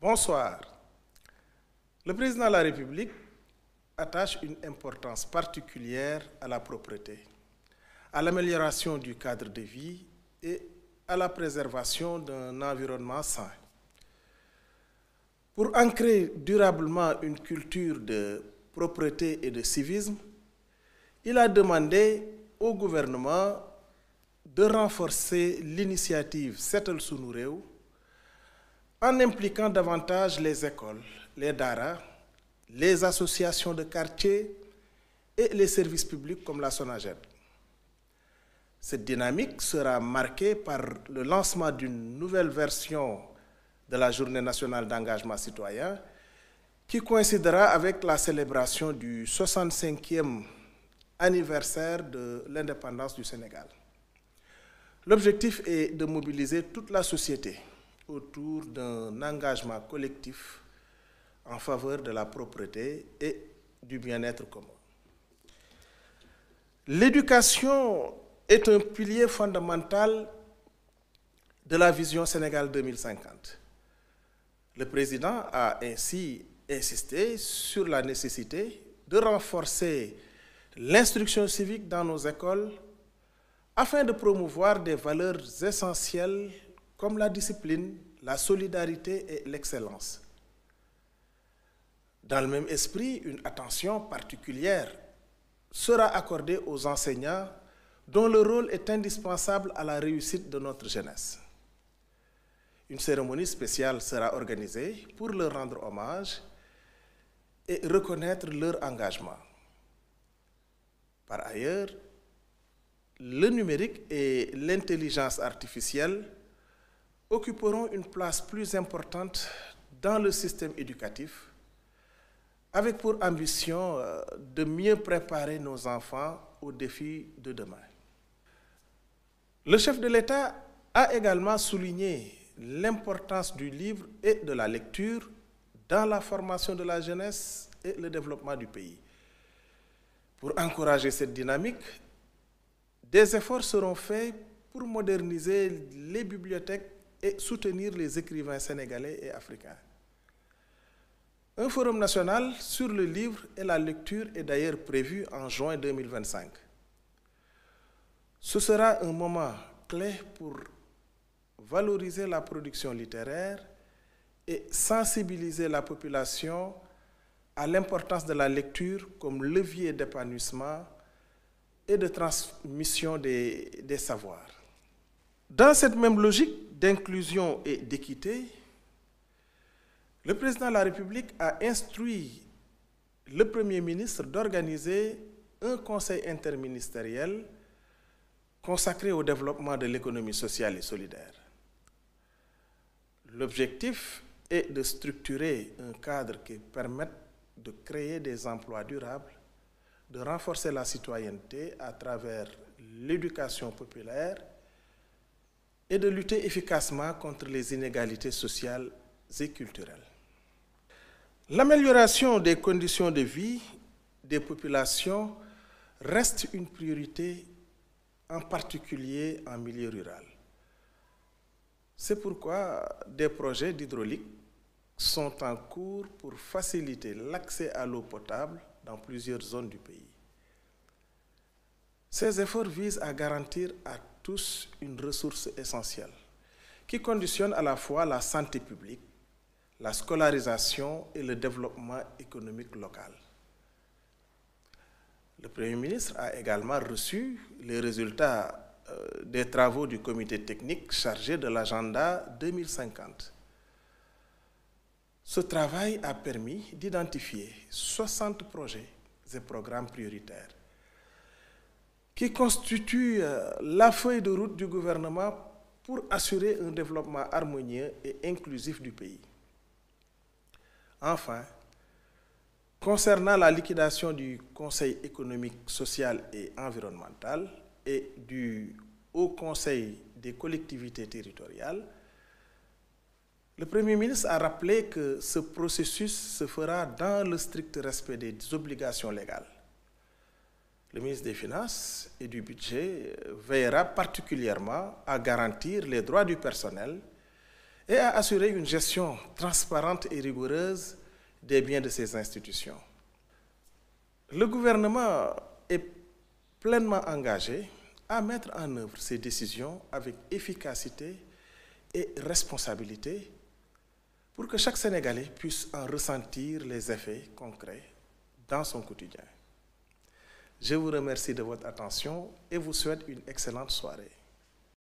Bonsoir. Le président de la République attache une importance particulière à la propreté, à l'amélioration du cadre de vie et à la préservation d'un environnement sain. Pour ancrer durablement une culture de propreté et de civisme, il a demandé au gouvernement de renforcer l'initiative Setal Sunu Réew en impliquant davantage les écoles, les daara, les associations de quartier et les services publics comme la SONAGED. Cette dynamique sera marquée par le lancement d'une nouvelle version de la Journée nationale d'engagement citoyen qui coïncidera avec la célébration du 65e anniversaire de l'indépendance du Sénégal. L'objectif est de mobiliser toute la société autour d'un engagement collectif en faveur de la propreté et du bien-être commun. L'éducation est un pilier fondamental de la vision Sénégal 2050. Le président a ainsi insisté sur la nécessité de renforcer l'instruction civique dans nos écoles afin de promouvoir des valeurs essentielles comme la discipline, la solidarité et l'excellence. Dans le même esprit, une attention particulière sera accordée aux enseignants dont le rôle est indispensable à la réussite de notre jeunesse. Une cérémonie spéciale sera organisée pour leur rendre hommage et reconnaître leur engagement. Par ailleurs, le numérique et l'intelligence artificielle occuperont une place plus importante dans le système éducatif, avec pour ambition de mieux préparer nos enfants aux défis de demain. Le chef de l'État a également souligné l'importance du livre et de la lecture dans la formation de la jeunesse et le développement du pays. Pour encourager cette dynamique, des efforts seront faits pour moderniser les bibliothèques et soutenir les écrivains sénégalais et africains. Un forum national sur le livre et la lecture est d'ailleurs prévu en juin 2025. Ce sera un moment clé pour valoriser la production littéraire et sensibiliser la population à l'importance de la lecture comme levier d'épanouissement et de transmission des savoirs. Dans cette même logique d'inclusion et d'équité, le président de la République a instruit le Premier ministre d'organiser un conseil interministériel consacré au développement de l'économie sociale et solidaire. L'objectif est de structurer un cadre qui permette de créer des emplois durables, de renforcer la citoyenneté à travers l'éducation populaire et de lutter efficacement contre les inégalités sociales et culturelles. L'amélioration des conditions de vie des populations reste une priorité, en particulier en milieu rural. C'est pourquoi des projets d'hydraulique sont en cours pour faciliter l'accès à l'eau potable dans plusieurs zones du pays. Ces efforts visent à garantir à tous une ressource essentielle qui conditionne à la fois la santé publique, la scolarisation et le développement économique local. Le Premier ministre a également reçu les résultats des travaux du comité technique chargé de l'agenda 2050. Ce travail a permis d'identifier 60 projets et programmes prioritaires qui constituent la feuille de route du gouvernement pour assurer un développement harmonieux et inclusif du pays. Enfin, concernant la liquidation du Conseil économique, social et environnemental et du Haut Conseil des collectivités territoriales, le Premier ministre a rappelé que ce processus se fera dans le strict respect des obligations légales. Le ministre des Finances et du Budget veillera particulièrement à garantir les droits du personnel et à assurer une gestion transparente et rigoureuse des biens de ces institutions. Le gouvernement est pleinement engagé à mettre en œuvre ces décisions avec efficacité et responsabilité pour que chaque Sénégalais puisse en ressentir les effets concrets dans son quotidien. Je vous remercie de votre attention et vous souhaite une excellente soirée.